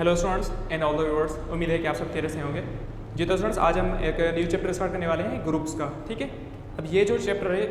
Hello students and all the viewers, उम्मीद है कि आप सब खैरियत से होंगे। जी तो स्टूडेंट्स, आज हम एक न्यू चैप्टर स्टार्ट करने वाले हैं ग्रुप्स का। ठीक है, अब ये जो चैप्टर है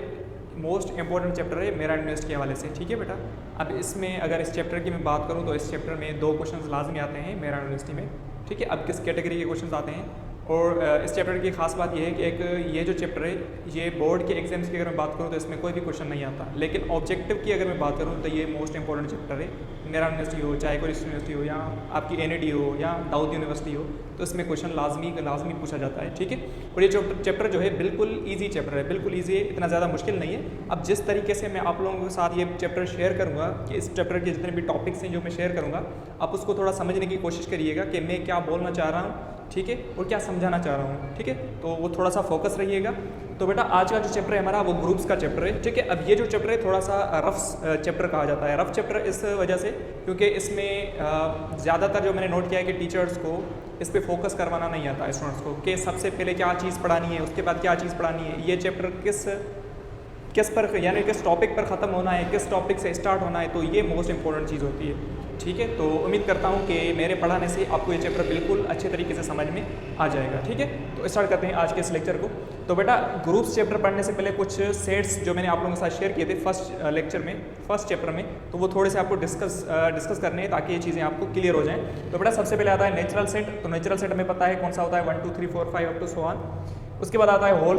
मोस्ट इंपॉर्टेंट चैप्टर है मेरा यूनिवर्सिटी के हवाले से। ठीक है बेटा, अब इसमें अगर इस चैप्टर की मैं बात करूँ तो इस चैप्टर में 2 क्वेश्चन लाजमी आते हैं मेरा यूनिवर्सिटी में। ठीक है, अब किस कैटेगरी के क्वेश्चन आते हैं और इस चैप्टर की खास बात यह है कि एक ये जो चैप्टर है ये बोर्ड के एग्जाम्स की अगर मैं बात करूँ तो इसमें कोई भी क्वेश्चन नहीं आता, लेकिन ऑब्जेक्टिव की अगर मैं बात करूँ तो ये मोस्ट इंपॉर्टेंट चैप्टर है। मेरा यूनिवर्सिटी हो, चाहे कोई यूनिवर्सिटी हो, या आपकी NAD हो या दाऊद यूनिवर्सिटी हो, तो इसमें क्वेश्चन लाजमी पूछा जाता है। ठीक है, और ये चैप्टर जो है बिल्कुल ईजी चैप्टर है, बिल्कुल ईजी है, इतना ज़्यादा मुश्किल नहीं है। अब जिस तरीके से मैं आप लोगों के साथ ये चैप्टर शेयर करूँगा कि इस चैप्टर के जितने भी टॉपिक्स हैं जो मैं शेयर करूँगा, आप उसको थोड़ा समझने की कोशिश करिएगा कि मैं क्या बोलना चाह रहा हूँ, ठीक है, और क्या समझाना चाह रहा हूँ। ठीक है, तो वो थोड़ा सा फोकस रहिएगा। तो बेटा आज का जो चैप्टर है हमारा वो ग्रुप्स का चैप्टर है। ठीक है, अब ये जो चैप्टर है थोड़ा सा रफ चैप्टर कहा जाता है। रफ चैप्टर इस वजह से क्योंकि इसमें ज़्यादातर जो मैंने नोट किया है कि टीचर्स को इस पे फोकस करवाना नहीं आता है स्टूडेंट्स को, कि सबसे पहले क्या चीज़ पढ़ानी है, उसके बाद क्या चीज़ पढ़ानी है, ये चैप्टर किस पर यानी किस टॉपिक पर ख़त्म होना है, किस टॉपिक से स्टार्ट होना है, तो ये मोस्ट इंपॉर्टेंट चीज़ होती है। ठीक है, तो उम्मीद करता हूँ कि मेरे पढ़ाने से आपको ये चैप्टर बिल्कुल अच्छे तरीके से समझ में आ जाएगा। ठीक है, तो स्टार्ट करते हैं आज के इस लेक्चर को। तो बेटा ग्रुप्स चैप्टर पढ़ने से पहले कुछ सेट्स जो मैंने आप लोगों के साथ शेयर किए थे फर्स्ट चैप्टर में, तो वो थोड़े से आपको डिस्कस करने हैं ताकि ये चीज़ें आपको क्लियर हो जाएँ। तो बेटा सबसे पहले आता है नेचुरल सेट। तो नेचुरल सेट हमें पता है कौन सा होता है, 1 2 3 4 5 अप टू सो ऑन। उसके बाद आता है होल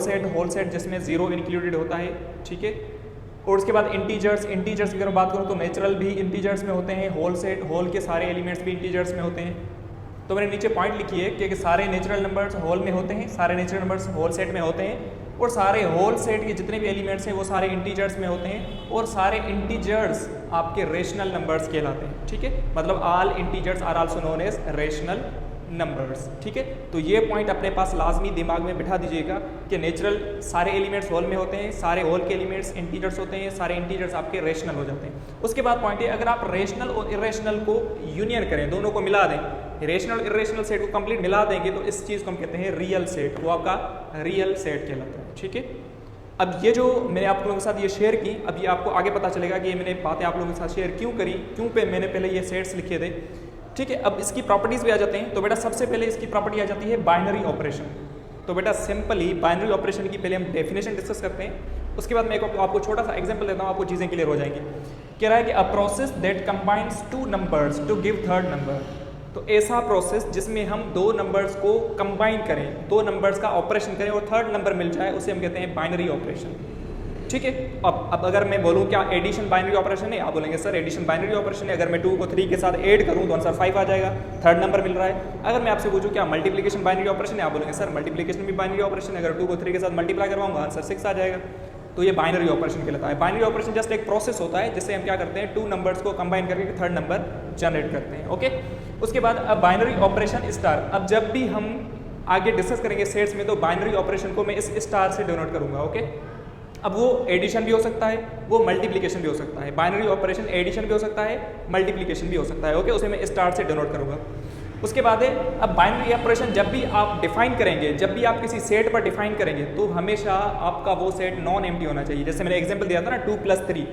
सेट जिसमें 0 इंक्लूडेड होता है। ठीक है, और उसके बाद इंटीजर्स की अगर बात करूँ तो नेचुरल भी इंटीजर्स में होते हैं, होल के सारे एलिमेंट्स भी इंटीजर्स में होते हैं। तो मैंने नीचे पॉइंट लिखी है कि सारे नेचुरल नंबर्स होल में होते हैं, सारे नेचुरल नंबर्स होल सेट में होते हैं, और सारे होल सेट के जितने भी एलिमेंट्स हैं वो सारे इंटीजर्स में होते हैं, और सारे इंटीजर्स आपके रेशनल नंबर्स कहलाते हैं। ठीक है, मतलब all integers are also known as rational numbers. ठीक है, तो ये पॉइंट अपने पास लाजमी दिमाग में बिठा दीजिएगा कि नेचुरल सारे एलिमेंट्स होल में होते हैं, सारे होल के एलिमेंट्स इंटीजर्स होते हैं, सारे इंटीजर्स आपके रेशनल हो जाते हैं। उसके बाद पॉइंट है, अगर आप रेशनल और इरेशनल को यूनियन करें, दोनों को मिला दें, रेशनल इरेशनल सेट को कंप्लीट मिला देंगे, तो इस चीज़ को हम कहते हैं रियल सेट, वो आपका रियल सेट कहलाता है। ठीक है, अब ये जो मैंने आप लोगों के साथ ये शेयर की, अब ये आपको आगे पता चलेगा कि ये मैंने बातें आप लोगों के साथ शेयर क्यों करी, क्यों पे मैंने पहले ये सेट्स लिखे थे। ठीक है, अब इसकी प्रॉपर्टीज़ भी आ जाते हैं। तो बेटा सबसे पहले इसकी प्रॉपर्टी आ जाती है बाइनरी ऑपरेशन। तो बेटा सिंपली बाइनरी ऑपरेशन की पहले हम डेफिनेशन डिस्कस करते हैं, उसके बाद मैं आपको छोटा सा एग्जांपल देता हूँ, आपको चीज़ें क्लियर हो जाएंगी। कह रहा है कि a process that combines 2 numbers to give third number. तो ऐसा प्रोसेस जिसमें हम 2 नंबर्स को कंबाइन करें, 2 नंबर्स का ऑपरेशन करें और थर्ड नंबर मिल जाए, उसे हम कहते हैं बाइनरी ऑपरेशन। ठीक है, अब अगर मैं बोलूँ क्या एडिशन बाइनरी ऑपरेशन है, आप बोलेंगे सर एडिशन बाइनरी ऑपरेशन है, अगर मैं 2 को 3 के साथ ऐड करूँ तो आंसर 5 आ जाएगा, थर्ड नंबर मिल रहा है। अगर मैं आपसे पूछूँ क्या मल्टीप्लिकेशन बाइनरी ऑपरेशन है, आप बोलेंगे सर मल्टीप्लिकेशन भी बाइनरी ऑपरेशन है, अगर 2 को 3 के साथ मल्टीप्लाई करवाऊंगा आंसर 6 आ जाएगा। तो ये बाइनरी ऑपरेशन कहलाता है। बाइनरी ऑपरेशन जस्ट एक प्रोसेस होता है जिससे हम क्या करते हैं, 2 नंबर्स को कंबाइन करके थर्ड नंबर जनरेट करते हैं। ओके, उसके बाद अब बाइनरी ऑपरेशन स्टार। अब जब भी हम आगे डिस्कस करेंगे सेट्स में, तो बाइनरी ऑपरेशन को मैं इस स्टार से डिनोट करूंगा। ओके, अब वो एडिशन भी हो सकता है, वो मल्टीप्लिकेशन भी हो सकता है। बाइनरी ऑपरेशन एडिशन भी हो सकता है, मल्टीप्लिकेशन भी हो सकता है। ओके, उसे मैं स्टार से डिनोट करूंगा। उसके बाद है, अब बाइनरी ऑपरेशन जब भी आप डिफाइन करेंगे, जब भी आप किसी सेट पर डिफाइन करेंगे, तो हमेशा आपका वो सेट नॉन एम्प्टी होना चाहिए। जैसे मैंने एग्जांपल दिया था ना 2 + 3,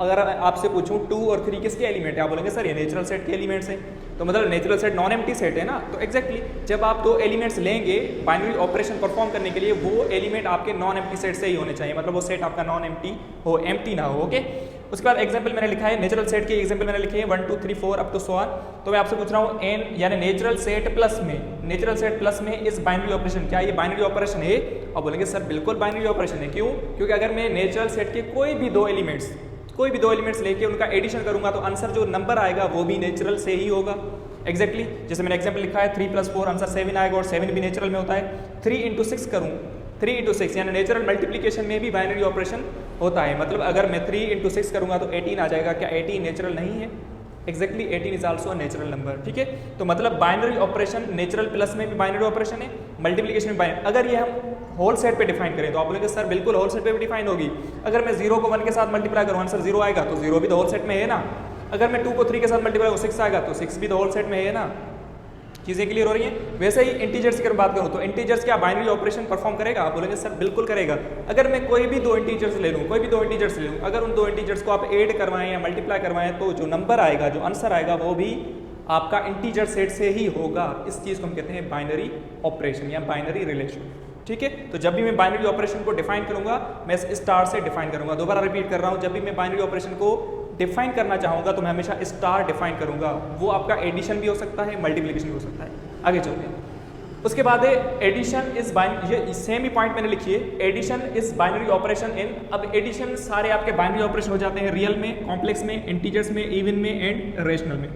अगर आपसे पूछूं 2 और 3 किसके एलिमेंट है, आप बोलेंगे सर ये नेचुरल सेट के एलिमेंट्स हैं। तो मतलब natural set non empty set है ना। तो एग्जैक्टली जब आप 2 एलिमेंट्स लेंगे बाइनरी ऑपरेशन परफॉर्म करने के लिए, वो एलिमेंट आपके नॉन एम्प्टी सेट से ही होने चाहिए, मतलब वो सेट आपका नॉन एम्प्टी हो, एम्प्टी ना हो। ओके, उसके बाद एग्जांपल मैंने लिखा है, नेचुरल सेट के एग्जांपल मैंने लिखे हैं 1 2 3 4 अप टू सो ऑन। तो मैं आपसे पूछ रहा हूँ एन यानी नेचुरल सेट प्लस में इस बाइनरी ऑपरेशन, क्या ये बाइनरी ऑपरेशन है? और बोलेंगे सर बिल्कुल बाइनरी ऑपरेशन है। क्यों? क्योंकि अगर मैं नेचुरल सेट के कोई भी दो एलिमेंट्स लेके उनका एडिशन करूंगा तो आंसर जो नंबर आएगा वो भी नेचुरल से ही होगा। एग्जैक्टली जैसे मैंने एग्जांपल लिखा है 3 + 4 आंसर 7 आएगा, और 7 भी नेचुरल में होता है। 3 × 6 करूँ, 3 × 6 यानी नेचुरल मल्टीप्लिकेशन में भी बाइनरी ऑपरेशन होता है। मतलब अगर मैं 3 × 6 करूँगा तो 18 आ जाएगा। क्या 18 नेचुरल नहीं है? Exactly 18 is also natural number. ठीक है, तो मतलब बाइनरी ऑपरेशन नेचुरल प्लस में भी बाइनरी ऑपरेशन है, मल्टीप्लिकेशन में बाइनरी। अगर ये हम होल सेट पे डिफाइन करें तो आप बोलेंगे सर बिल्कुल होल सेट पे भी डिफाइन होगी। अगर मैं 0 को 1 के साथ मल्टीप्लाई करूँ आंसर 0 आएगा, तो 0 भी तो होल सेट में है ना। अगर मैं 2 को 3 के साथ मल्टीप्लाई करूँ 6 आएगा, तो 6 भी तो होल सेट में है ना। चीज़ें क्लियर हो रही हैं? वैसे ही इंटीजर्स की अगर बात करूँ तो इंटीजर्स क्या बाइनरी ऑपरेशन परफॉर्म करेगा? आप बोलेंगे सर बिल्कुल करेगा। अगर मैं कोई भी 2 इंटीजर्स ले लूँ, अगर उन 2 इंटीजर्स को आप ऐड करवाएं या मल्टीप्लाई करवाएं, तो जो नंबर आएगा, जो आंसर आएगा, वो भी आपका इंटीजर सेट से ही होगा। इस चीज़ को हम कहते हैं बाइनरी ऑपरेशन या बाइनरी रिलेशन। ठीक है, तो जब भी मैं बाइनरी ऑपरेशन को डिफाइन करूंगा मैं स्टार से डिफाइन करूंगा। दोबारा रिपीट कर रहा हूं, जब भी मैं बाइनरी ऑपरेशन को डिफाइन करना चाहूंगा तो मैं हमेशा स्टार डिफाइन करूंगा। वो आपका एडिशन भी हो सकता है, मल्टीप्लिकेशन भी हो सकता है। आगे चलते हैं। उसके बाद है एडिशन इज ये सेम ही पॉइंट मैंने लिखी है, addition is binary operation in. अब एडिशन सारे आपके बाइनरी ऑपरेशन हो जाते हैं रियल में, कॉम्प्लेक्स में, इंटीजर्स में, इवन में एंड रेशनल में।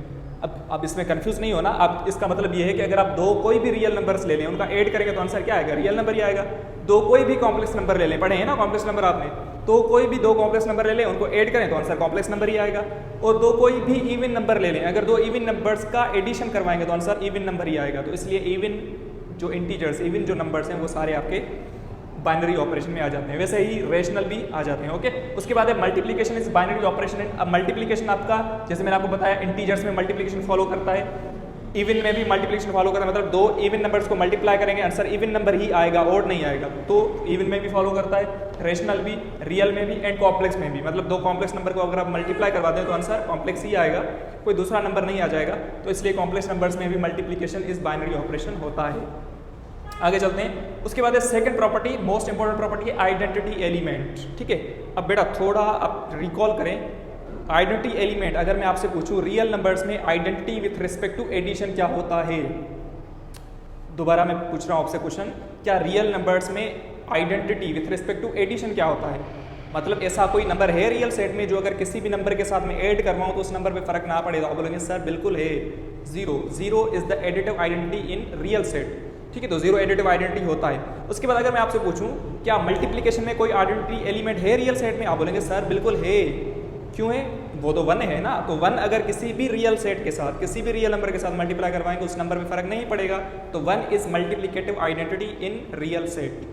अब इसमें कंफ्यूज नहीं होना। अब इसका मतलब ये है कि अगर आप दो कोई भी रियल नंबर्स ले लें, उनका ऐड करेंगे तो आंसर क्या आएगा? रियल नंबर ही आएगा। दो कोई भी कॉम्प्लेक्स नंबर ले लें, पढ़े हैं ना कॉम्प्लेक्स नंबर आपने, तो कोई भी दो कॉम्प्लेक्स नंबर ले लें, उनको ऐड करें तो आंसर कॉम्प्लेक्स नंबर ही आएगा। और दो कोई भी इवन नंबर ले लें, अगर दो इवन नंबर्स का एडिशन करवाएंगे तो आंसर इवन नंबर ही आएगा। तो इसलिए इवन जो इंटीजर्स, इवन जो नंबर्स हैं वो सारे आपके बाइनरी ऑपरेशन में आ जाते हैं। वैसे ही रेशनल भी आ जाते हैं। ओके, उसके बाद है मल्टीप्लिकेशन इज बाइनरी ऑपरेशन। अब मल्टीप्लिकेशन आपका, जैसे मैंने आपको बताया, इंटीजर्स में मल्टीप्लिकेशन फॉलो करता है, इवन में भी मल्टीप्लिकेशन फॉलो करता है। मतलब दो इवन नंबर्स को मल्टीप्लाई करेंगे आंसर इवन नंबर ही आएगा और नहीं आएगा। तो इवन में भी फॉलो करता है, रेशनल भी, रियल में भी एंड कॉम्प्लेक्स में भी। मतलब दो कॉम्प्लेक्स नंबर को अगर आप मल्टीप्लाई करवा दें तो आंसर कॉम्प्लेक्स ही आएगा, कोई दूसरा नंबर नहीं आ जाएगा। तो इसलिए कॉम्प्लेक्स नंबर्स में भी मल्टीप्लिकेशन इज बाइनरी ऑपरेशन होता है। आगे चलते हैं। उसके बाद है second property, most important property है आइडेंटिटी एलिमेंट। ठीक है, अब बेटा थोड़ा आप रिकॉल करें, आइडेंटिटी एलिमेंट अगर मैं आपसे पूछूं रियल नंबर्स में identity with respect to addition क्या होता है? दोबारा मैं पूछ रहा हूं आपसे क्वेश्चन, क्या रियल नंबर्स में identity with respect to addition क्या होता है? मतलब ऐसा कोई नंबर है रियल सेट में जो अगर किसी भी नंबर के साथ में ऐड करवाऊं तो उस नंबर पे फर्क ना पड़ेगा? आप बोलेंगे सर बिल्कुल है, zero is the additive identity in real set. ठीक है, तो जीरो एडिटिव आइडेंटिटी होता है। उसके बाद अगर मैं आपसे पूछूं क्या मल्टीप्लिकेशन में कोई आइडेंटिटी एलिमेंट है रियल सेट में? आप बोलेंगे सर बिल्कुल है। क्यों है? वो तो वन है ना। तो वन अगर किसी भी रियल सेट के साथ, किसी भी रियल नंबर के साथ मल्टीप्लाई करवाएंगे उस नंबर में फर्क नहीं पड़ेगा। तो one is multiplicative identity in real set.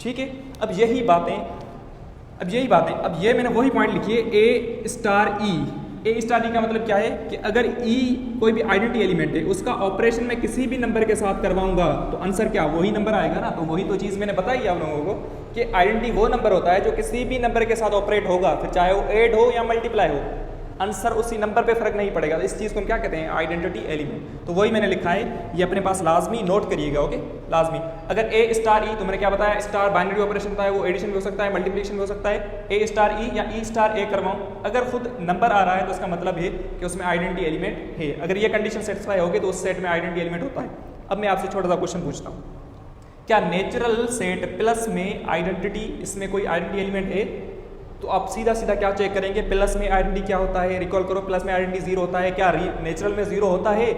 ठीक है, अब यही बातें, अब ये मैंने वही पॉइंट लिखी है, ए स्टार ई। ए स्टार ई का मतलब क्या है कि अगर ई कोई भी आइडेंटिटी एलिमेंट है, उसका ऑपरेशन मैं किसी भी नंबर के साथ करवाऊंगा तो आंसर क्या? वही नंबर आएगा ना। तो वही तो चीज़ मैंने बताई आप लोगों को कि आइडेंटिटी वो नंबर होता है जो किसी भी नंबर के साथ ऑपरेट होगा, फिर चाहे वो ऐड हो या मल्टीप्लाई हो, आंसर उसी नंबर पे फर्क नहीं पड़ेगा। इस चीज़ को हम क्या कहते हैं? Identity element. तो वही मैंने लिखा है, ये अपने पास लाजमी नोट करिएगा। ओके, लाजमी। अगर ए स्टार ई, तो मैंने क्या बताया, स्टार बाइनरी ऑपरेशन होता है, वो एडिशन भी हो सकता है, मल्टीप्लिकेशन भी हो सकता है। ए स्टार ई या ई स्टार ए करवाऊँ, अगर खुद नंबर आ रहा है तो उसका मतलब है कि उसमें आइडेंटिटी एलिमेंट है। अगर ये कंडीशन सेटिस्फाई होगी तो उस सेट में आइडेंटिटी एलिमेंट होता है। अब मैं आपसे छोटा सा क्वेश्चन पूछता हूँ, क्या नेचुरल सेट प्लस में आइडेंटिटी, इसमें कोई आइडेंटिटी एलिमेंट है? तो आप सीधा सीधा क्या चेक करेंगे, प्लस में आइडेंटिटी क्या होता है? रिकॉल करो, प्लस में आइडेंटिटी जीरो होता है। क्या नेचुरल में जीरो होता है?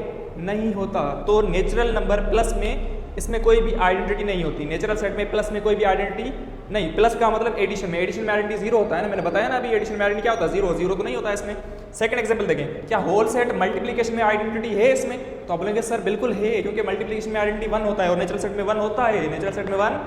नहीं होता। तो नेचुरल नंबर प्लस में, इसमें कोई भी आइडेंटिटी नहीं होती। नेचुरल सेट में प्लस में कोई भी आइडेंटिटी नहीं। प्लस का मतलब एडिशन में, एडिशन में आइडेंटिटी जीरो होता है ना, मैंने बताया ना अभी एडिशन में आइडेंटिटी क्या होता है? जीरो। जीरो तो नहीं होता है इसमें। सेकंड एग्जांपल देखें, क्या होल सेट मल्टीप्लिकेशन में आइडेंटिटी है इसमें? तो आप बोलेंगे सर बिल्कुल है, क्योंकि मल्टीप्लिकेशन में आइडेंटिटी वन होता है और नेचुरल सेट में वन होता है, नेचुरल सेट में वन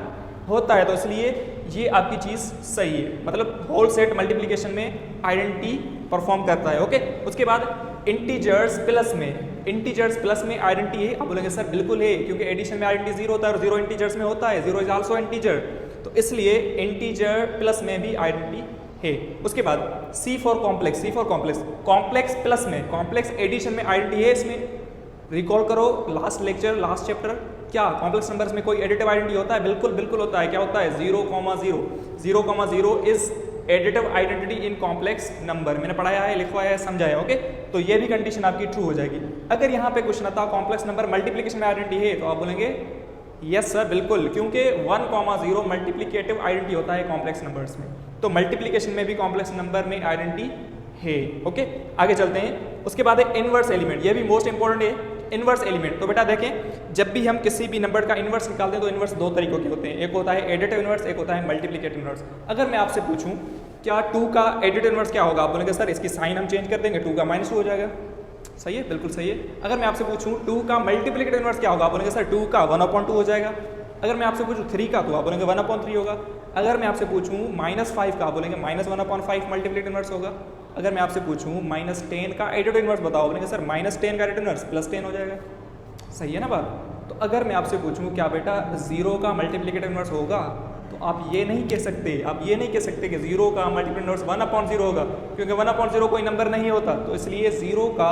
होता है। तो इसलिए ये आपकी चीज़ सही है, मतलब होल सेट मल्टीप्लिकेशन में आइडेंटिटी परफॉर्म करता है। ओके, उसके बाद इंटीजर्स प्लस में, इंटीजर्स प्लस में आइडेंटिटी है? आप बोलेंगे सर बिल्कुल है, क्योंकि एडिशन में आइडेंटिटी जीरो होता है और जीरो इंटीजर्स में होता है, जीरो इज आल्सो इंटीजर। तो इसलिए इंटीजर प्लस में भी आइडेंटिटी है। उसके बाद C for complex, C for complex, complex plus में, कॉम्प्लेक्स एडिशन में आइडेंटिटी है इसमें? रिकॉल करो लास्ट लेक्चर, लास्ट चैप्टर, क्या कॉम्प्लेक्स नंबर्स में कोई एडिटिव आइडेंटिटी होता है? बिल्कुल बिल्कुल होता है। क्या होता है? 0,0, 0,0 is additive identity in complex number. मैंने पढ़ाया है, लिखवाया है, समझाया। ओके, तो ये भी कंडीशन आपकी ट्रू हो जाएगी। अगर यहाँ पे क्वेश्चन आता कॉम्प्लेक्स नंबर मल्टीप्लिकेशन में आइडेंटिटी है, तो आप बोलेंगे यस सर बिल्कुल, क्योंकि 1,0 मल्टीप्लिकेटिव आइडेंटिटी होता है कॉम्प्लेक्स नंबर्स में। तो मल्टीप्लिकेशन में भी कॉम्प्लेक्स नंबर में आइडेंटिटी है। ओके, आगे चलते हैं। उसके बाद है इनवर्स एलिमेंट, ये भी मोस्ट इंपॉर्टेंट है, इनवर्स एलिमेंट। तो बेटा देखें, जब भी हम किसी भी नंबर का इनवर्स निकालते हैं तो इनवर्स दो तरीकों के होते हैं, एक होता है एडिटिव इनवर्स, एक होता है मल्टीप्लिकेटिव इनवर्स। अगर मैं आपसे पूछूं क्या 2 का एडिटिव इनवर्स क्या होगा? आप बोलेंगे सर इसकी साइन हम चेंज कर देंगे, 2 का -2 हो जाएगा। सही है, बिल्कुल सही है। अगर मैं आपसे पूछूं 2 का मल्टीप्लिकेटिव इनवर्स क्या होगा? आप बोलेंगे सर 2 का 1/2 हो जाएगा। अगर मैं आपसे पूछूं 3 का, तो आप बोलेंगे 1/3 होगा। अगर मैं आपसे पूछूं -5 का, आप बोलेंगे -1/5 मल्टीप्लिकेटिव इनवर्स होगा। अगर मैं आपसे पूछूं -10 का एडिटिव इनवर्स बताओ, बोलेंगे सर -10 का एडिटिव इनवर्स +10 हो जाएगा। सही है ना बात? तो अगर मैं आपसे पूछूं क्या बेटा 0 का मल्टीप्लिकेटिव इनवर्स होगा, तो आप ये नहीं कह सकते, आप ये नहीं कह सकते कि 0 का मल्टीप्लिकेटिव इनवर्स 1/0 होगा, क्योंकि 1/0 कोई नंबर नहीं होता। तो इसलिए 0 का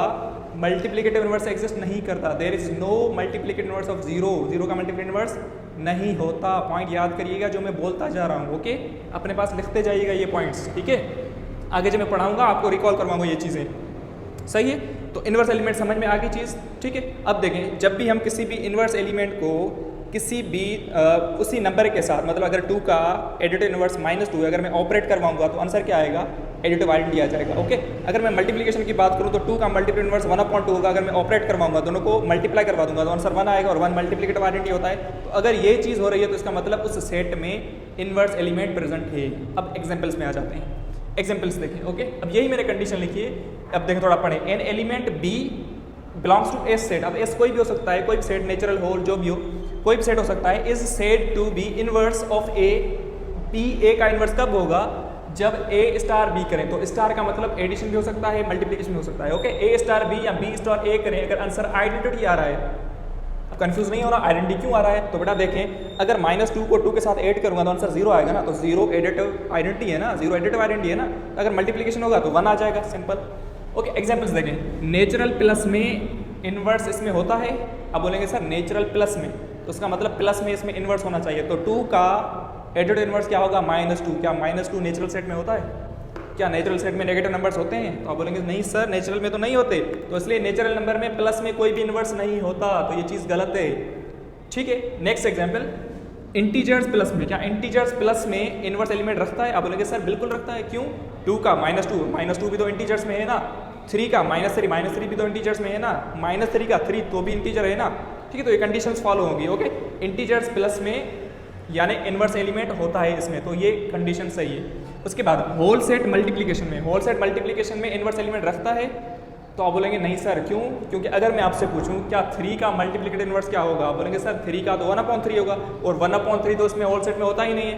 मल्टीप्लिकेटिव इनवर्स एग्जिस्ट नहीं करता। There is no multiplicative inverse of zero, zero का मल्टीप्लिकेटिव इनवर्स नहीं होता। पॉइंट याद करिएगा जो मैं बोलता जा रहा हूँ, ओके, अपने पास लिखते जाइएगा ये पॉइंट्स, ठीक है। आगे जब मैं पढ़ाऊंगा आपको रिकॉल करवाऊंगा ये चीज़ें, सही है। तो इनवर्स एलिमेंट समझ में आ गई चीज़, ठीक है। अब देखें, जब भी हम किसी भी इनवर्स एलिमेंट को किसी भी उसी नंबर के साथ, मतलब अगर 2 का एडिटिव इनवर्स -2 है, अगर मैं ऑपरेट करवाऊंगा तो आंसर क्या आएगा, एडिटिव आइडेंटिटी आ जाएगा, ओके। अगर मैं मल्टीप्लिकेशन की बात करूं तो 2 का मल्टीप्लिकेटिव इनवर्स 1/2 होगा। अगर मैं ऑपरेट करवाऊंगा, दोनों को मल्टीप्लाई करवा दूंगा तो आंसर 1 आएगा, और 1 मल्टीप्लिकेटिव आइडेंटिटी होता है। तो अगर ये चीज़ हो रही है तो इसका मतलब उस सेट में इनवर्स एलिमेंट प्रेजेंट है। अब एग्जाम्पल्स में आ जाते हैं, एग्जाम्पल्स देखें, ओके। अब यही मैंने कंडीशन लिखी है, अब देखें थोड़ा पढ़ें। An element b belongs to S set. अब एस कोई भी हो सकता है, कोई भी सेट, नेचुरल होल जो भी हो, कोई भी सेट हो सकता है। Is said to be inverse of A B. A का इनवर्स कब होगा, जब ए स्टार बी करें। तो स्टार का मतलब एडिशन भी हो सकता है, मल्टीप्लिकेशन भी हो सकता है, ओके। ए स्टार बी या बी स्टार ए करें, अगर आंसर आइडेंटिटी आ रहा है, अब कंफ्यूज नहीं हो रहा आइडेंटिटी क्यों आ रहा है। तो बेटा देखें, अगर -2 को 2 के साथ ऐड करूंगा तो आंसर 0 आएगा ना, तो 0 एडिटिव आइडेंटिटी है ना, 0 एडिटिव आइडेंटिटी है ना। अगर मल्टीप्लिकेशन होगा तो 1 आ जाएगा, सिंपल, ओके। एग्जाम्पल्स देखें, नेचुरल प्लस में इनवर्स इसमें होता है। अब बोलेंगे सर नेचुरल प्लस में, तो उसका मतलब प्लस में इसमें इनवर्स होना चाहिए। तो 2 का एडिटिव इनवर्स क्या होगा, -2। क्या -2 नेचुरल सेट में होता है? क्या नेचुरल सेट में नेगेटिव नंबर्स होते हैं? तो आप बोलेंगे नहीं सर नेचुरल में तो नहीं होते। तो इसलिए नेचुरल नंबर में प्लस में कोई भी इनवर्स नहीं होता, तो ये चीज़ गलत है, ठीक है। नेक्स्ट एग्जाम्पल, इंटीजर्स प्लस में। क्या इंटीजर्स प्लस में इनवर्स एलिमेंट रखता है? आप बोलेंगे सर बिल्कुल रखता है। क्यों? 2 का -2 भी तो इंटीजर्स में है ना। 3 का -3 भी तो इंटीजर्स में है ना। -3 का 3 तो भी इंटीजर है ना, ठीक है। तो ये कंडीशंस फॉलो होंगी, ओके। इंटीजर्स प्लस में यानी इनवर्स एलिमेंट होता है इसमें, तो ये कंडीशन सही है। उसके बाद होल सेट मल्टीप्लिकेशन में, होल सेट मल्टीप्लिकेशन में इनवर्स एलिमेंट रखता है? तो आप बोलेंगे नहीं सर, क्यों? क्योंकि अगर मैं आपसे पूछूं क्या 3 का मल्टीप्लिकेटिव इनवर्स क्या होगा, आप बोलेंगे सर 3 का तो 1/3 होगा, और 1/3 तो इसमें होल सेट में होता ही नहीं है।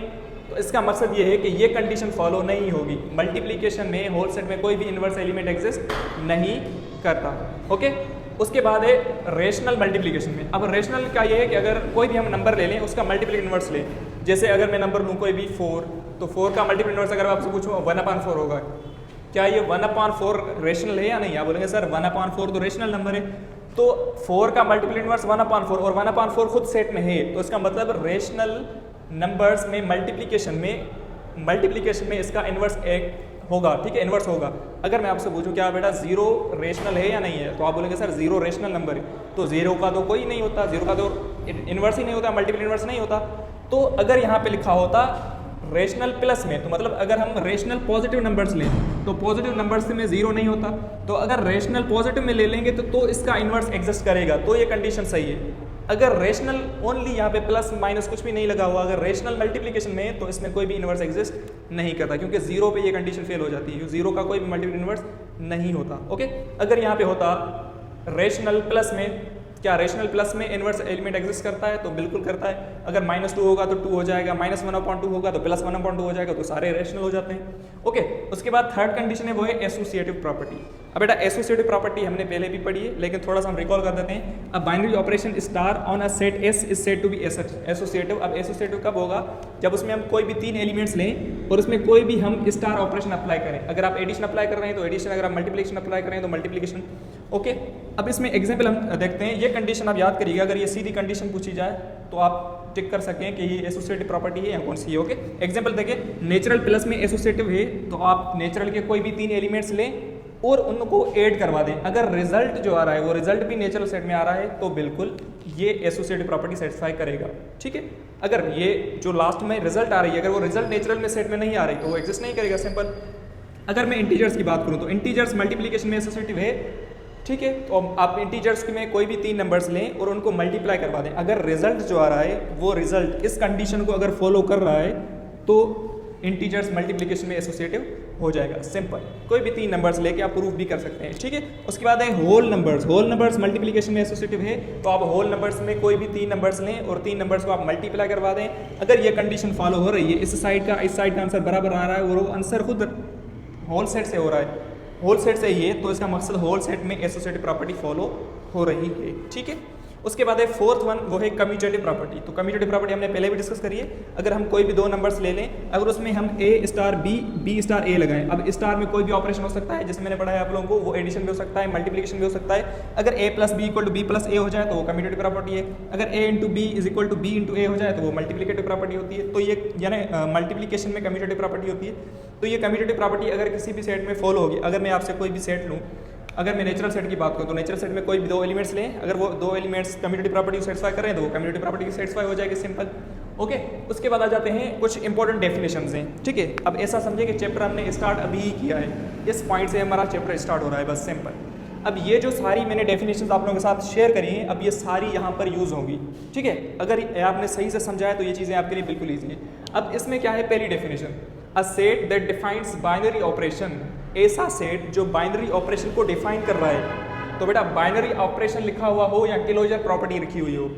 तो इसका मकसद ये है कि ये कंडीशन फॉलो नहीं होगी। मल्टीप्लिकेशन में होल सेट में कोई भी इनवर्स एलिमेंट एग्जिस्ट नहीं करता, ओके। उसके बाद है रेशनल मल्टीप्लिकेशन में। अब रेशनल का ये है कि अगर कोई भी हम नंबर ले लें, उसका मल्टीप्लिकेटिव इनवर्स लें। जैसे अगर मैं नंबर लूँ कोई भी 4, तो 4 का मल्टीप्लिकेटिव इनवर्स अगर आपसे पूछूँ 1/4 होगा। क्या ये 1/4 रेशनल है या नहीं? आप बोलेंगे सर 1/4 तो रेशनल नंबर है। तो 4 का मल्टीप्लिकेटिव इनवर्स 1/4 और 1/4 खुद सेट में है, तो इसका मतलब रेशनल नंबर्स में मल्टीप्लिकेशन में इसका इनवर्स एक होगा, ठीक है, इनवर्स होगा। अगर मैं आपसे पूछूं क्या बेटा 0 रेशनल है या नहीं है, तो आप बोलेंगे सर 0 रेशनल नंबर है। तो 0 का तो कोई नहीं होता, 0 का तो इनवर्स ही नहीं होता, मल्टीपल इनवर्स नहीं होता। तो अगर यहाँ पे लिखा होता रेशनल प्लस में, तो मतलब अगर हम रेशनल पॉजिटिव नंबर्स लें तो पॉजिटिव नंबर्स में 0 नहीं होता। तो अगर रेशनल पॉजिटिव में ले लेंगे तो इसका इनवर्स एग्जिस्ट करेगा, तो ये कंडीशन सही है। अगर रेशनल ओनली यहाँ पे प्लस माइनस कुछ भी नहीं लगा हुआ, अगर रेशनल मल्टीप्लिकेशन में, तो इसमें कोई भी इनवर्स एग्जिस्ट नहीं करता, क्योंकि 0 पे ये कंडीशन फेल हो जाती है। 0 का कोई भी मल्टीपल इनवर्स नहीं होता, ओके। अगर यहाँ पे होता रेशनल प्लस में, क्या रेशनल प्लस में इनवर्स एलिमेंट एग्जिस्ट करता है? तो बिल्कुल करता है। अगर -2 होगा तो 2 हो जाएगा, -1/2 होगा तो +1/2 हो जाएगा, तो सारे रेशनल हो जाते हैं, ओके। उसके बाद थर्ड कंडीशन है वो है एसोसिएटिव प्रॉपर्टी। अब बेटा एसोसिएटिव प्रॉपर्टी हमने पहले भी पढ़ी है, लेकिन थोड़ा सा हम रिकॉल कर देते हैं। अब binary operation star on a set S is said to be associative. अब एसोसिएटिव कब होगा? जब उसमें हम कोई भी 3 एलिमेंट्स लें और उसमें कोई भी हम स्टार ऑपरेशन अप्लाई करें। अगर आप एडिशन अप्लाई कर रहे हैं तो एडिशन, अगर आप मल्टीप्लिकेशन अप्लाई कर रहे हैं तो मल्टीप्लिकेशन, ओके। अब इसमें एग्जाम्पल हम देखते हैं। ये कंडीशन आप याद करिएगा, अगर ये सीधी कंडीशन पूछी जाए तो आप टिक कर सकें कि ये एसोसिएटिव प्रॉपर्टी है या कौन सी है, ओके। एग्जाम्पल देखिए, नेचुरल प्लस में एसोसिएटिव है, तो आप नेचुरल के कोई भी 3 एलिमेंट्स लें और उनको ऐड करवा दें। अगर रिजल्ट जो आ रहा है वो रिजल्ट भी नेचुरल सेट में आ रहा है तो बिल्कुल ये एसोसिएटिव प्रॉपर्टी सेटिस्फाई करेगा, ठीक है। अगर ये जो लास्ट में रिजल्ट आ रही है, अगर वो रिजल्ट नेचुरल में सेट में नहीं आ रही तो वो एग्जिस्ट नहीं करेगा, सिंपल। अगर मैं इंटीजर्स की बात करूँ तो इंटीजर्स मल्टीप्लिकेशन में एसोसिएटिव है, ठीक है। तो आप इंटीजर्स में कोई भी 3 नंबर्स लें और उनको मल्टीप्लाई करवा दें। अगर रिजल्ट जो आ रहा है वो रिजल्ट इस कंडीशन को अगर फॉलो कर रहा है तो इंटीजर्स मल्टीप्लिकेशन में एसोसिएटिव हो जाएगा, सिंपल। कोई भी 3 नंबर्स लेके आप प्रूफ भी कर सकते हैं, ठीक है। उसके बाद है whole numbers. Whole numbers multiplication में एसोसिएटिव है, तो आप होल नंबर्स में कोई भी 3 नंबर्स लें और 3 नंबर्स को आप मल्टीप्लाई करवा दें। अगर ये कंडीशन फॉलो हो रही है, इस साइड का आंसर बराबर आ रहा है और वो आंसर खुद होल सेट से हो रहा है, होल सेट से ही है, तो इसका मकसद होल सेट में एसोसिएटिव प्रॉपर्टी फॉलो हो रही है, ठीक है। उसके बाद है फोर्थ वन, वो है कम्यूटेटिव प्रॉपर्टी। तो कम्यूटेटिव प्रॉपर्टी हमने पहले भी डिस्कस करी है। अगर हम कोई भी दो नंबर्स ले लें, अगर उसमें हम a star b b star a लगाएं, अब स्टार में कोई भी ऑपरेशन हो सकता है, जैसे मैंने पढ़ा है आप लोगों को, वो एडिशन भी हो सकता है, मल्टीप्लिकेशन भी हो सकता है। अगर a plus B equal to B plus A हो जाए तो वो कम्यूटेटिव प्रॉपर्टी है। अगर a into B is equal to B into A हो जाए तो वो मल्टीप्लिकेटिव प्रॉपर्टी होती है। तो ये यानी मल्टीप्लिकेशन में कम्यूटेटिव प्रॉपर्टी होती है। तो ये कम्यूटेटिव प्रॉपर्टी अगर किसी भी सेट में फॉलो होगी, अगर मैं आपसे कोई भी सेट लूँ, अगर मैं नेचुरल सेट की बात करूँ तो नेचुरल सेट में कोई भी दो एलिमेंट्स लें, अगर वो दो एलिमेंट्स कम्यूटेटिव प्रॉपर्टी को सेटिस्फाई करें तो वो कम्यूटेटिव प्रॉपर्टी सेटिस्फाई हो जाएगी, सिंपल। ओके, उसके बाद आ जाते हैं कुछ इंपॉर्टेंट डेफिनेशंस हैं, ठीक है। अब ऐसा समझे कि चैप्टर हमने स्टार्ट अभी ही किया है, इस पॉइंट से हमारा चैप्टर स्टार्ट हो रहा है, बस सिंपल। अब ये जो सारी मैंने डेफिनेशंस आप लोगों के साथ शेयर करी हैं, अब ये सारी यहाँ पर यूज़ होंगी, ठीक है। अगर आपने सही से समझा है तो ये चीज़ें आपके लिए बिल्कुल ईजी है। अब इसमें क्या है, पहली definition, a set that defines binary operation, ऐसा सेट जो बाइनरी ऑपरेशन को डिफाइन कर रहा है। तो बेटा बाइनरी ऑपरेशन लिखा हुआ हो या क्लोजर प्रॉपर्टी लिखी हुई हो,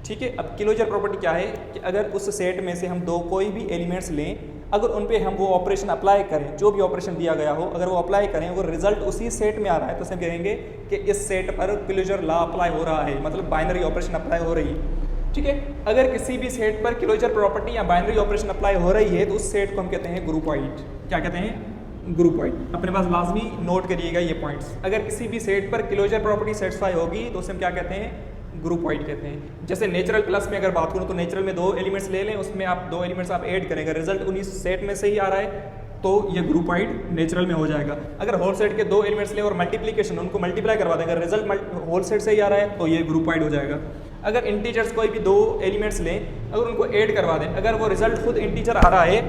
ठीक है। अब क्लोजर प्रॉपर्टी क्या है कि अगर उस सेट में से हम दो कोई भी एलिमेंट्स लें, अगर उन पे हम वो ऑपरेशन अप्लाई करें, जो भी ऑपरेशन दिया गया हो, अगर वो अप्लाई करें, वो रिजल्ट उसी सेट में आ रहा है, तो हम कहेंगे कि इस सेट पर क्लोजर लॉ अप्लाई हो रहा है, मतलब बाइनरी ऑपरेशन अप्लाई हो रही है, ठीक है। अगर किसी भी सेट पर क्लोजर प्रॉपर्टी या बाइनरी ऑपरेशन अप्लाई हो रही है तो उस सेट को हम कहते हैं ग्रुपॉइड। क्या कहते हैं, ग्रुपॉइड। अपने पास लाजमी नोट करिएगा ये पॉइंट्स। अगर किसी भी सेट पर क्लोजर प्रॉपर्टी सेटिस्फाई होगी तो उसे हम क्या कहते हैं, ग्रुपॉइड कहते हैं। जैसे नेचुरल प्लस में अगर बात करूँ तो नेचुरल में दो एलिमेंट्स ले लें, उसमें आप दो एलिमेंट्स आप ऐड करेंगे, रिजल्ट उन्हीं सेट में से ही आ रहा है तो ये ग्रुपॉइड नेचुरल में हो जाएगा। अगर होल सेट के दो एलिमेंट्स लें और मल्टीप्लिकेशन उनको मल्टीप्लाई करवा दें, अगर रिजल्ट होल सेट से ही आ रहा है तो ये ग्रुपॉइड हो जाएगा। अगर इंटीजर्स कोई भी दो एलिमेंट्स लें, अगर उनको ऐड करवा दें, अगर वो रिजल्ट खुद इंटीजर आ रहा है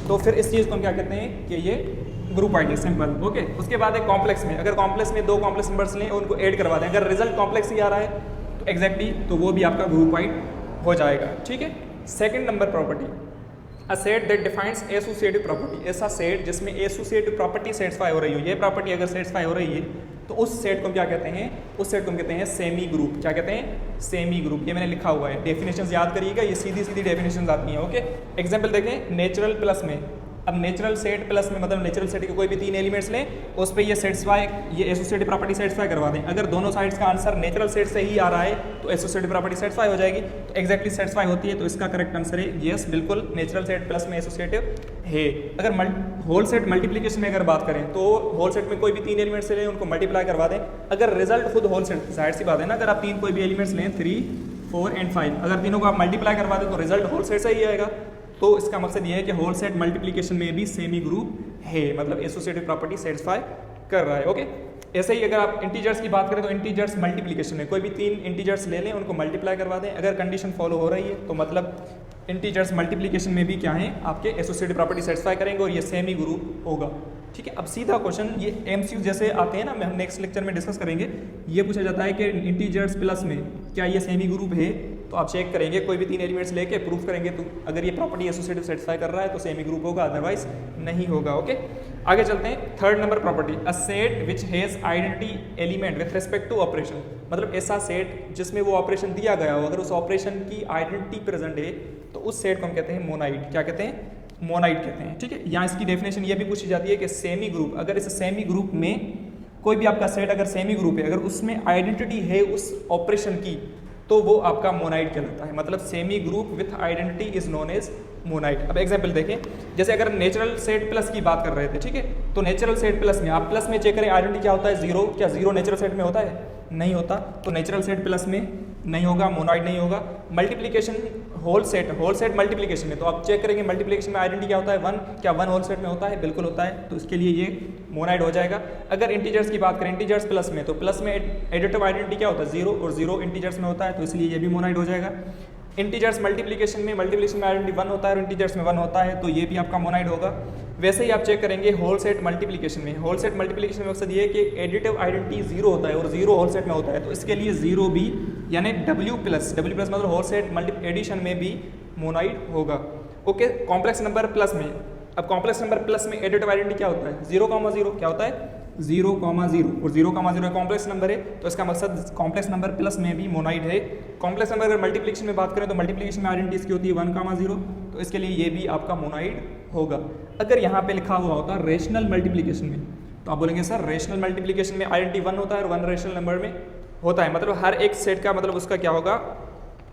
तो फिर इस चीज़ को हम क्या कहते हैं कि ये ग्रुपॉइड है, सिंपल। ओके, उसके बाद है कॉम्प्लेक्स में, अगर कॉम्प्लेक्स में दो कॉम्प्लेक्स नंबर्स लें और उनको ऐड करवा दें, अगर रिजल्ट कॉम्प्लेक्स ही आ रहा है तो एग्जैक्टली तो वो भी आपका ग्रुपॉइड हो जाएगा, ठीक है। Second number property, a set that defines associative property, ऐसा सेट जिसमें एसोसिएटिव प्रॉपर्टी सेटिस्फाई हो रही हो, ये प्रॉपर्टी अगर सेटिस्फाई हो रही है तो उस सेट को हम क्या कहते हैं, उस सेट को हम कहते हैं सेमी ग्रुप। क्या कहते हैं, सेमी ग्रुप। ये मैंने लिखा हुआ है, डेफिनेशंस याद करिएगा, ये सीधी सीधी डेफिनेशंस आती हैं। ओके, एग्जांपल देखें, नेचुरल प्लस में, अब नेचुरल सेट प्लस में मतलब नेचुरल सेट के कोई भी तीन एलिमेंट्स लें, उस पर ये सेटिस्फाई, ये एसोसिएटिव प्रॉपर्टी सेटिस्फाई करवा दें। अगर दोनों साइड्स का आंसर नेचुरल सेट से ही आ रहा है तो एसोसिएटिव प्रॉपर्टी सेटिस्फाई हो जाएगी, तो एग्जैक्टली सेटिस्फाई होती है, तो इसका करेक्ट आंसर है यस, बिल्कुल नेचुरल सेट प्लस में एसोसिएटिव है। अगर होल सेट मल्टीप्लिकेशन में अगर बात करें तो होल सेट में कोई भी तीन एलिमेंट्स लें, उनको मल्टीप्लाई करवा दें, अगर रिजल्ट खुद होल सेट, जाहिर सी बात है ना, अगर आप तीन कोई भी एलिमेंट्स लें 3, 4 एंड 5, अगर तीनों को आप मल्टीप्लाई करवा दें तो रिजल्ट होल सेट से ही आएगा। तो इसका मकसद ये है कि होल सेट मल्टीप्लिकेशन में भी सेमी ग्रुप है, मतलब एसोसिएटिव प्रॉपर्टी सेटिस्फाई कर रहा है। ओके, ऐसे ही अगर आप इंटीजर्स की बात करें तो इंटीजर्स मल्टीप्लिकेशन में कोई भी तीन इंटीजर्स ले लें, उनको मल्टीप्लाई करवा दें, अगर कंडीशन फॉलो हो रही है तो मतलब इंटीजर्स मल्टीप्लिकेशन में भी क्या है, आपके एसोसिएटिव प्रॉपर्टी सेटिस्फाई करेंगे और ये सेमी ग्रुप होगा। ठीक है, अब सीधा क्वेश्चन, ये एमसीक्यू जैसे आते हैं ना, हम नेक्स्ट लेक्चर में डिस्कस करेंगे, ये पूछा जाता है कि इंटीजर्स प्लस में क्या ये सेमी ग्रुप है, तो आप चेक करेंगे, कोई भी तीन एलिमेंट्स लेके प्रूफ करेंगे, तो अगर ये प्रॉपर्टी एसोसिएटिव सेटिस्फाई कर रहा है तो सेमी ग्रुप होगा, अदरवाइज नहीं होगा। ओके, आगे चलते हैं। Third number property, a set which has identity element with respect to operation, मतलब ऐसा सेट जिसमें वो ऑपरेशन दिया गया हो, अगर उस ऑपरेशन की आइडेंटिटी प्रेजेंट है तो उस सेट को हम कहते हैं मोनाइड। क्या कहते हैं, मोनाइड कहते हैं। ठीक है, यहाँ इसकी डेफिनेशन ये भी पूछी जाती है कि सेमी ग्रुप, अगर इस सेमी ग्रुप में कोई भी आपका सेट अगर सेमी ग्रुप है, अगर उसमें आइडेंटिटी है उस ऑपरेशन की, तो वो आपका मोनाइड कहलाता है, मतलब semi group with identity is known as monoid. अब एग्जांपल देखें, जैसे अगर नेचुरल सेट प्लस की बात कर रहे थे, ठीक है, तो नेचुरल सेट प्लस में आप प्लस में चेक करें, आइडेंटिटी क्या होता है, जीरो। क्या जीरो नेचुरल सेट में होता है, नहीं होता, तो नेचुरल सेट प्लस में नहीं होगा, मोनाइड नहीं होगा। मल्टीप्लिकेशन होल सेट मल्टीप्लिकेशन में, तो आप चेक करेंगे मल्टीप्लिकेशन में आइडेंटिटी क्या होता है, 1। क्या 1 होल सेट में होता है, बिल्कुल होता है, तो इसके लिए ये मोनाइड हो जाएगा। अगर इंटीजर्स की बात करें, इंटीजर्स प्लस में, तो प्लस में एडिटिव आइडेंटिटी क्या होता है, 0, और 0 इंटीजर्स में होता है, तो इसलिए ये भी मोनाइड हो जाएगा। इंटीजर्स मल्टीप्लिकेशन में आइडेंटिटी 1 होता है और इंटीजर्स में 1 होता है, तो ये भी आपका मोनाइड होगा। वैसे ही आप चेक करेंगे होल सेट मल्टीप्लिकेशन में, होल सेट मल्टीप्लिकेशन में मकसद ये है कि एडिटिव आइडेंटिटी 0 होता है और 0 होल सेट में होता है, तो इसके लिए 0 भी, यानी W प्लस मतलब होल सेट मल्टी एडिशन में भी मोनाइड होगा। ओके, कॉम्प्लेक्स नंबर प्लस में, अब कॉम्प्लेक्स नंबर प्लस में एडिटिव आइडेंटिटी क्या होता है, 0,0 क्या होता है, 0,0, और 0,0 कॉम्प्लेक्स नंबर है, तो इसका मकसद कॉम्प्लेक्स नंबर प्लस में भी मोनाइड है। कॉम्प्लेक्स नंबर अगर मल्टीप्लिकेशन में बात करें तो मल्टीप्लिकेशन में आइडेंटिटी इसकी होती है 1,0, तो इसके लिए ये भी आपका मोनाइड होगा। अगर यहाँ पे लिखा हुआ होता रेशनल मल्टीप्लिकेशन में, तो आप बोलेंगे सर रेशनल मल्टीप्लिकेशन में आइडेंटिटी 1 होता है और 1 रेशनल नंबर में, होता है, मतलब हर एक सेट का मतलब उसका क्या होगा,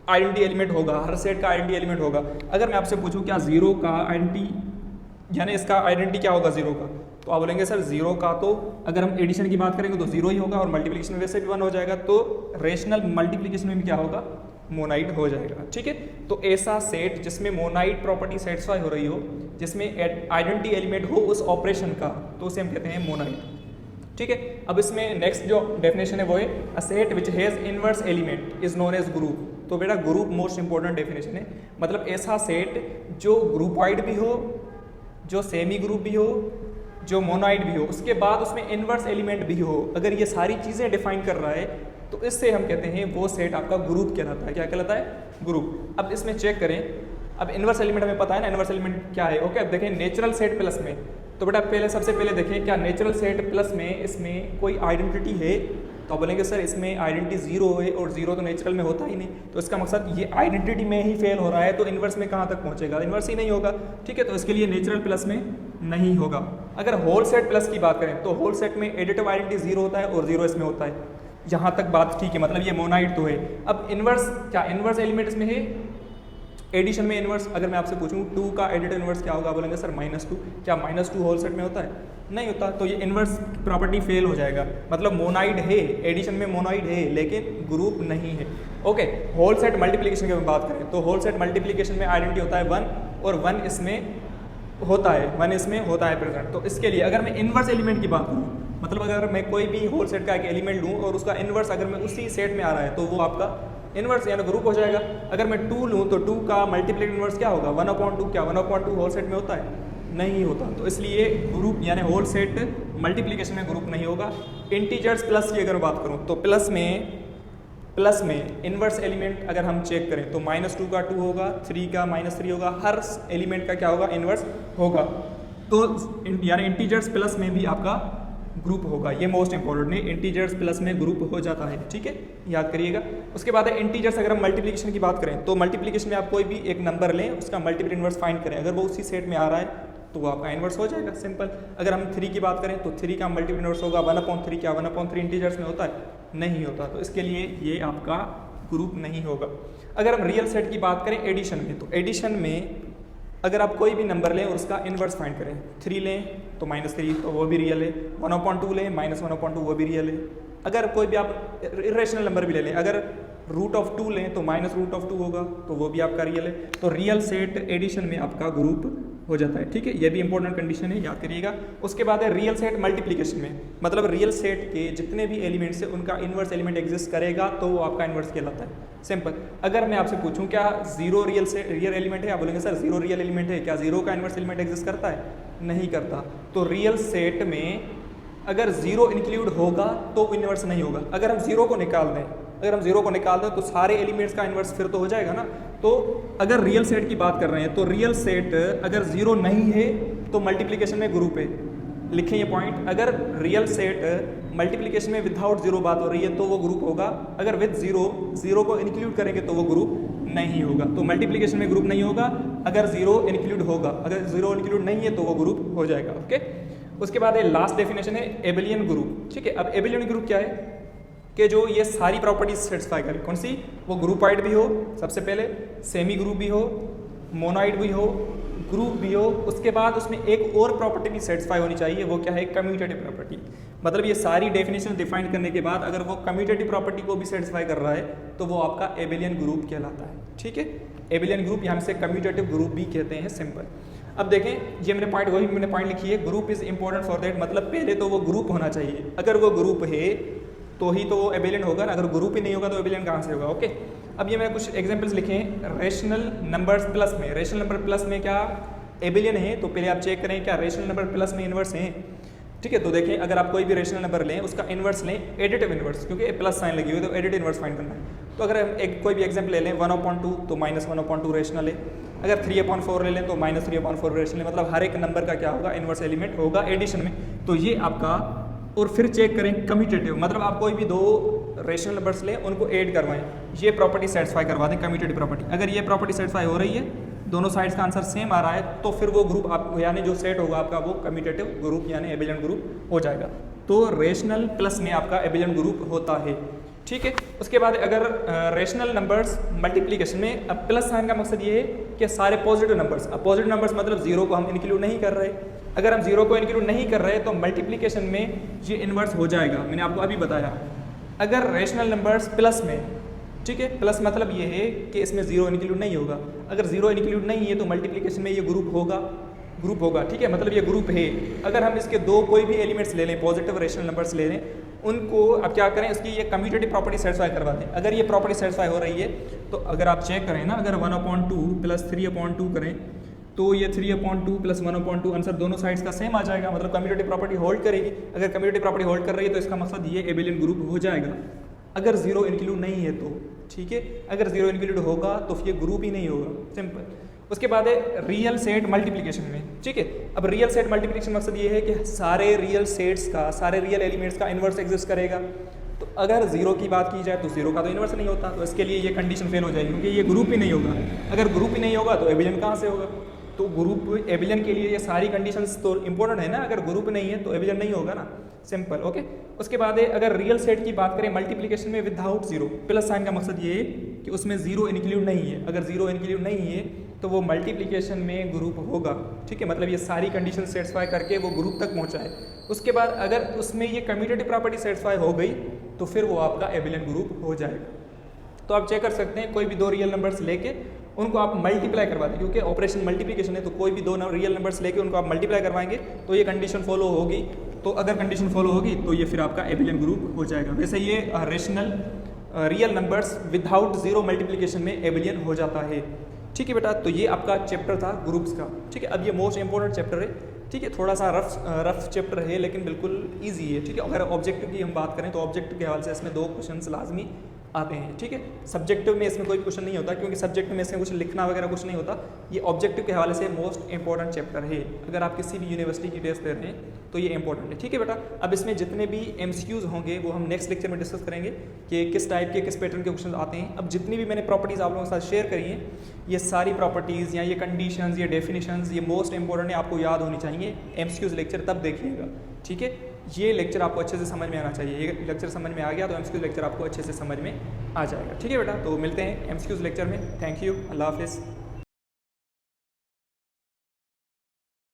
आइडेंटिटी एलिमेंट होगा, हर सेट का आइडेंटिटी एलिमेंट होगा। अगर मैं आपसे पूछूं क्या जीरो का आइडेंटिटी यानी इसका आइडेंटिटी क्या होगा जीरो का, तो आप बोलेंगे सर जीरो का तो अगर हम एडिशन की बात करेंगे तो जीरो ही होगा और मल्टीप्लिकेशन में वैसे भी 1 हो जाएगा, तो रेशनल मल्टीप्लिकेशन में भी क्या होगा, मोनाइड हो जाएगा। ठीक है, तो ऐसा सेट जिसमें मोनाइड प्रॉपर्टी सेटिस्फाई हो रही हो, जिसमें आइडेंटिटी एलिमेंट हो उस ऑपरेशन का, तो उसे हम कहते हैं मोनाइड। ठीक है, अब इसमें नेक्स्ट जो डेफिनेशन है वो है अ set which has inverse element is known age group. तो बेटा ग्रुप मोस्ट इंपॉर्टेंट डेफिनेशन है, मतलब ऐसा सेट जो ग्रुपवाइड भी हो, जो सेमी ग्रुप भी हो, जो मोनाइड भी हो, उसके बाद उसमें इनवर्स एलिमेंट भी हो, अगर ये सारी चीज़ें डिफाइन कर रहा है तो इससे हम कहते हैं वो सेट आपका ग्रुप कहलाता है। क्या कहलाता है, ग्रुप। अब इसमें चेक करें, अब इनवर्स एलिमेंट हमें पता है ना, इनवर्स एलिमेंट क्या है। ओके, अब देखें नेचुरल सेट प्लस में, तो बेटा पहले सबसे पहले देखें क्या नेचुरल सेट प्लस में इसमें कोई आइडेंटिटी है, तो बोलेंगे सर इसमें आइडेंटिटी जीरो है और जीरो तो नेचुरल में होता ही नहीं, तो इसका मकसद ये आइडेंटिटी में ही फेल हो रहा है, तो इनवर्स में कहाँ तक पहुँचेगा, इनवर्स ही नहीं होगा। ठीक है, तो इसके लिए नेचुरल प्लस में नहीं होगा। अगर होल सेट प्लस की बात करें तो होल सेट में एडिटिव आइडेंटिटी जीरो होता है और जीरो इसमें होता है, यहाँ तक बात ठीक है, मतलब ये मोनाइड तो है। अब इनवर्स क्या इनवर्स एलिमेंट इसमें है, एडिशन में इनवर्स, अगर मैं आपसे पूछूं 2 का एडिटिव इनवर्स क्या होगा, बोलेंगे सर -2। क्या -2 होल सेट में होता है, नहीं होता, तो ये इनवर्स प्रॉपर्टी फेल हो जाएगा, मतलब मोनाइड है, एडिशन में मोनाइड है लेकिन ग्रुप नहीं है। ओके, होल सेट मल्टीप्लिकेशन की बात करें तो होल सेट मल्टीप्लिकेशन में आइडेंटिटी होता है 1 और 1 इसमें होता है, 1 इसमें होता है प्रेजेंट। तो इसके लिए अगर मैं इनवर्स एलिमेंट की बात करूँ, मतलब अगर मैं कोई भी होल सेट का एक एलिमेंट लूँ और उसका इनवर्स अगर मैं उसी सेट में आ रहा है तो वो आपका इनवर्स यानी ग्रुप हो जाएगा। अगर मैं 2 लूँ तो 2 का मल्टीप्लिकेटिव इनवर्स क्या होगा, 1/2। क्या 1/2 होल सेट में होता है, नहीं होता, तो इसलिए ग्रुप यानी होल सेट मल्टीप्लिकेशन में ग्रुप नहीं होगा। इंटीजर्स प्लस की अगर बात करूँ तो प्लस में इनवर्स एलिमेंट अगर हम चेक करें तो -2 का 2 होगा, 3 का -3 होगा, हर एलिमेंट का क्या होगा, इनवर्स होगा। तो यानी इंटीजर्स प्लस में भी आपका ग्रुप होगा, ये मोस्ट इंपॉर्टेंट है, इंटीजर्स प्लस में ग्रुप हो जाता है। ठीक है, याद करिएगा। उसके बाद है इंटीजर्स, अगर हम मल्टीप्लिकेशन की बात करें तो मल्टीप्लिकेशन में आप कोई भी एक नंबर लें, उसका मल्टीपल इनवर्स फाइंड करें, अगर वो उसी सेट में आ रहा है तो वो आपका इनवर्स हो जाएगा, सिंपल। अगर हम 3 की बात करें तो 3 का मल्टीपल इनवर्स होगा 1/3। क्या 1/3 इंटीजर्स में होता है, नहीं होता, तो इसके लिए ये आपका ग्रुप नहीं होगा। अगर हम रियल सेट की बात करें एडिशन में, तो एडिशन में अगर आप कोई भी नंबर लें और उसका इनवर्स फाइंड करें, 3 लें तो -3 तो वो भी रियल है, 1/2 लें -1/2 वो भी रियल है। अगर कोई भी आप इरेशनल नंबर भी ले लें, अगर √2 लें तो -√2 होगा तो वो भी आपका रियल है। तो रियल सेट एडिशन में आपका ग्रुप हो जाता है। ठीक है, ये भी इंपॉर्टेंट कंडीशन है, याद करिएगा। उसके बाद है रियल सेट मल्टीप्लिकेशन में, मतलब रियल सेट के जितने भी एलिमेंट्स हैं उनका इनवर्स एलिमेंट एग्जिस्ट करेगा तो वो आपका इनवर्स कहलाता है, सिंपल। अगर मैं आपसे पूछूं क्या 0 रियल एलिमेंट है, आप बोलेंगे सर 0 रियल एलिमेंट है, क्या 0 का इनवर्स एलिमेंट एग्जिस्ट करता है, नहीं करता। तो रियल सेट में अगर 0 इंक्लूड होगा तो इनवर्स नहीं होगा। अगर हम 0 को निकाल दें तो सारे एलिमेंट्स का इनवर्स फिर तो हो जाएगा ना। तो अगर रियल सेट की बात कर रहे हैं तो रियल सेट अगर 0 नहीं है तो मल्टीप्लिकेशन में ग्रुप है, लिखें ये पॉइंट। अगर रियल सेट मल्टीप्लिकेशन में विदाउट 0 बात हो रही है तो वो ग्रुप होगा, अगर विद 0 को इंक्लूड करेंगे तो वो ग्रुप नहीं होगा। तो मल्टीप्लिकेशन में ग्रुप नहीं होगा, अगर 0 इंक्लूड होगा, अगर 0 इंक्लूड नहीं है तो वो ग्रुप हो जाएगा। ओके, उसके बाद लास्ट डेफिनेशन है एबेलियन ग्रुप। ठीक है, अब एबेलियन ग्रुप क्या है कि जो ये सारी प्रॉपर्टीज सेटिस्फाई करे, कौन सी, वो ग्रुपाइड भी हो सबसे पहले, सेमी ग्रुप भी हो, मोनाइड भी हो, ग्रुप भी हो, उसके बाद उसमें एक और प्रॉपर्टी भी सेटिस्फाई होनी चाहिए, वो क्या है, कम्यूटेटिव प्रॉपर्टी। मतलब ये सारी डेफिनेशन डिफाइन करने के बाद अगर वो कम्यूटेटिव प्रॉपर्टी को भी सेटिस्फाई कर रहा है तो वो आपका एबेलियन ग्रुप कहलाता है। ठीक है, एबेलियन ग्रुप यहाँ से कम्यूटेटिव ग्रुप भी कहते हैं, सिंपल। अब देखें, ये मैंने पॉइंट लिखी है, group is important for that, मतलब पहले तो वो ग्रुप होना चाहिए, अगर वो ग्रुप है तो ही तो वो एबेलियन होगा ना, अगर ग्रुप ही नहीं होगा तो एबेलियन कहाँ से होगा। ओके, अब ये मैंने कुछ एग्जांपल्स लिखे हैं रेशनल नंबर्स प्लस में। रेशनल नंबर प्लस में क्या एबेलियन है, तो पहले आप चेक करें क्या रेशनल नंबर प्लस में इनवर्स हैं। ठीक है, तो देखें अगर आप कोई भी रेशनल नंबर लें उसका इनवर्स लें, एडिटिव इनवर्स, क्योंकि प्लस साइन लगी हुई है तो एडिटिव इनवर्स फाइंड करना है। तो अगर हम कोई भी एग्जाम्पल ले लें 1/2 तो -1/2 रेशनल है, अगर 3/4 ले लें तो -3/4 रेशनल है, मतलब हर एक नंबर का क्या होगा, इनवर्स एलिमेंट होगा एडिशन में। तो ये आपका, और फिर चेक करें कम्यूटेटिव, मतलब आप कोई भी 2 रेशनल नंबर्स लें उनको ऐड करवाएं, ये प्रॉपर्टी सेटिस्फाई करवा दें, कम्यूटेटिव प्रॉपर्टी। अगर ये प्रॉपर्टी सेटिस्फाई हो रही है, दोनों साइड्स का आंसर सेम आ रहा है, तो फिर वो ग्रुप आप यानी जो सेट होगा आपका वो कम्यूटेटिव ग्रुप यानी एबेलियन ग्रुप हो जाएगा। तो रेशनल प्लस में आपका एबेलियन ग्रुप होता है। ठीक है। उसके बाद अगर रेशनल नंबर्स मल्टीप्लिकेशन में, अब प्लस साइन का मकसद ये है कि सारे पॉजिटिव नंबर्स, अब पॉजिटिव नंबर्स मतलब जीरो को हम इंक्लूड नहीं कर रहे। अगर हम जीरो को इंक्लूड नहीं कर रहे तो मल्टीप्लिकेशन में ये इन्वर्स हो जाएगा, मैंने आपको अभी बताया। अगर रेशनल नंबर्स प्लस में, ठीक है, प्लस मतलब ये है कि इसमें जीरो इंक्लूड नहीं होगा। अगर जीरो इंक्लूड नहीं है तो मल्टीप्लिकेशन में ये ग्रुप होगा, ठीक है, मतलब ये ग्रुप है। अगर हम इसके दो कोई भी एलिमेंट्स ले लें, पॉजिटिव रेशनल नंबर्स ले लें, उनको अब क्या करें, उसकी ये कम्यूटेटिव प्रॉपर्टी सेटिस्फाई करवा दें। अगर ये प्रॉपर्टी सेटिस्फाई हो रही है तो अगर आप चेक करें ना, अगर 1/2 प्लस 3/2 करें तो ये 3/2 प्लस 1/2 आंसर दोनों साइड्स का सेम आ जाएगा, मतलब कम्यूटेटिव प्रॉपर्टी होल्ड करेगी। अगर कम्यूटेटिव प्रॉपर्टी होल्ड कर रही है तो इसका मकसद ये एबेलियन ग्रुप हो जाएगा। अगर जीरो इंक्लूड नहीं है तो, ठीक है, अगर जीरो इंक्लूड होगा तो ये ग्रुप ही नहीं होगा, सिंपल। उसके बाद है रियल सेट मल्टीप्लिकेशन में, ठीक है। अब रियल सेट मल्टीप्लिकेशन मकसद ये है कि सारे रियल सेट्स का, सारे रियल एलिमेंट्स का इन्वर्स एग्जिस्ट करेगा। तो अगर जीरो की बात की जाए तो जीरो का तो इन्वर्स नहीं होता, तो इसके लिए ये कंडीशन फेल हो जाएगी क्योंकि ये ग्रुप ही नहीं होगा। अगर ग्रुप ही नहीं होगा तो एबिलियन कहाँ से होगा? तो ग्रुप एबिलियन के लिए ये सारी कंडीशंस तो इंपॉर्टेंट है ना। अगर ग्रुप नहीं है तो एबिलियन नहीं होगा ना, सिंपल, ओके। उसके बाद है अगर रियल सेट की बात करें मल्टीप्लिकेशन में विदाउट जीरो, प्लस साइन का मकसद ये है कि उसमें जीरो इंक्लूड नहीं है। अगर जीरो इंक्लूड नहीं है तो वो मल्टीप्लिकेशन में ग्रुप होगा, ठीक है, मतलब ये सारी कंडीशन सेटिस्फाई करके वो ग्रुप तक पहुंचा है। उसके बाद अगर उसमें ये कम्यूटेटिव प्रॉपर्टी सेटिस्फाई हो गई तो फिर वो आपका एबिलियन ग्रुप हो जाएगा। तो आप चेक कर सकते हैं, कोई भी दो रियल नंबर्स लेके उनको आप मल्टीप्लाई करवा दें, क्योंकि ऑपरेशन मल्टीप्लिकेशन है, तो कोई भी दो रियल नंबर्स लेके उनको आप मल्टीप्लाई करवाएंगे तो ये कंडीशन फॉलो होगी। तो अगर कंडीशन फॉलो होगी तो ये फिर आपका एबिलियन ग्रुप हो जाएगा। वैसे ये rational real numbers without zero multiplication में एबिलियन हो जाता है, ठीक है बेटा। तो ये आपका चैप्टर था ग्रुप्स का, ठीक है। अब ये मोस्ट इंपॉर्टेंट चैप्टर है, ठीक है, थोड़ा सा रफ चैप्टर है लेकिन बिल्कुल ईजी है, ठीक है। अगर ऑब्जेक्टिव की हम बात करें तो ऑब्जेक्टिव के हवाले से इसमें दो क्वेश्चन लाजमी आते हैं, ठीक है। सब्जेक्टिव में इसमें कोई क्वेश्चन नहीं होता क्योंकि सब्जेक्ट में इसमें कुछ लिखना वगैरह कुछ नहीं होता। ये ऑब्जेक्टिव के हवाले से मोस्ट इंपॉर्टेंट चैप्टर है। अगर आप किसी भी यूनिवर्सिटी की टेस्ट दे रहे हैं तो ये इंपॉर्टेंट है, ठीक है बेटा। अब इसमें जितने भी MCQs होंगे वो हम नेक्स्ट लेक्चर में डिस्कस करेंगे कि किस टाइप के, किस पैटर्न के क्वेश्चन आते हैं। अब जितनी भी मैंने प्रॉपर्टीज़ आप लोगों के साथ शेयर करी हैं, ये सारी प्रॉपर्टीज़ या ये कंडीशंस, ये डेफिनेशंस, ये मोस्ट इंपॉर्टेंट है, आपको याद होनी चाहिए। MCQs लेक्चर तब देखिएगा, ठीक है। ये लेक्चर आपको अच्छे से समझ में आना चाहिए। ये लेक्चर समझ में आ गया तो MCQs लेक्चर आपको अच्छे से समझ में आ जाएगा, ठीक है बेटा। तो मिलते हैं MCQs लेक्चर में। थैंक यू, अल्लाह हाफिज़।